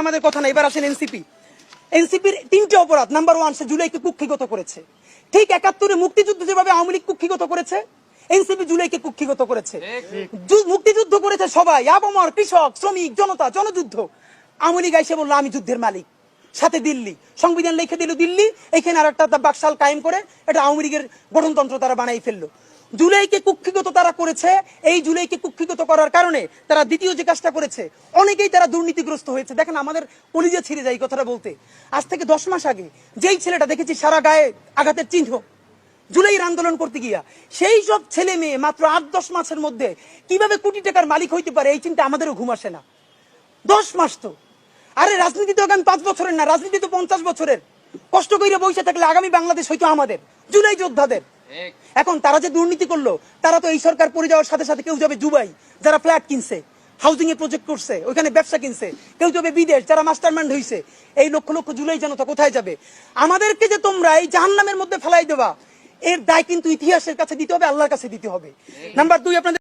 আমাদের কথা না। এবার আসেন এনসিপি। এনসিপির 3টে অপরাধ। নাম্বার 1, সে জুলাইকে কুক্ষিগত করেছে। ঠিক 71-এ মুক্তিযুদ্ধ যেভাবে আওয়ামী লীগ কুক্ষিগত করেছে, এনসিপি জুলাইকে কুক্ষিগত করেছে। মুক্তিযুদ্ধ করেছে সবাই, আবমর, কৃষক, শ্রমিক, জনতা, জনযুদ্ধ। আওয়ামী লীগ এসে বললো আমি যুদ্ধের মালিক, সাথে দিল্লি সংবিধান লিখে দিল দিল্লি, এখানে আর একটা বাকশাল কায়েম করে এটা আওয়ামী লীগের গঠনতন্ত্র তারা বানাই ফেললো। জুলাইকে কুক্ষিগত তারা করেছে। এই জুলাইকে কুক্ষিগত করার কারণে তারা দ্বিতীয় যে কাজটা করেছে, অনেকেই তারা দুর্নীতিগ্রস্ত হয়েছে। দেখেন আমাদের কলিজা ছিঁড়ে যায় কথাটা বলতে। আজ থেকে 10 মাস আগে যেই ছেলেটা দেখেছি সারা গায়ে আঘাতের চিহ্ন জুলাইয়ের আন্দোলন করতে গিয়া, সেই সব ছেলে মেয়ে মাত্র 8-10 মাসের মধ্যে কিভাবে কোটি টাকার মালিক হইতে পারে, এই চিন্তা আমাদেরও ঘুম আসে না। 10 মাস তো, আরে রাজনীতি তো এখন 5 বছরের না, রাজনীতি তো 50 বছরের। কষ্ট করে বসে থাকলে আগামী বাংলাদেশ হয়তো আমাদের, জুলাই যোদ্ধাদের। এখন তারা যে দুর্নীতি করলো, তারা তো এই সরকার পড়ে যাওয়ার সাথে সাথে কেউ যাবে দুবাই, যারা ফ্ল্যাট কিনছে, হাউজিং এ প্রজেক্ট করছে, ওইখানে ব্যবসা কিনছে, কেউ যাবে বিদেশ, যারা মাস্টারমাইন্ড হইছে। এই লক্ষ লক্ষ জুলাই জনতা কোথায় যাবে? আমাদেরকে যে তোমরা এই জাহান্নামের মধ্যে ফেলাই দেবা, এর দায় কিন্তু ইতিহাসের কাছে দিতে হবে, আল্লাহর কাছে দিতে হবে। নাম্বার 2, আপনাদের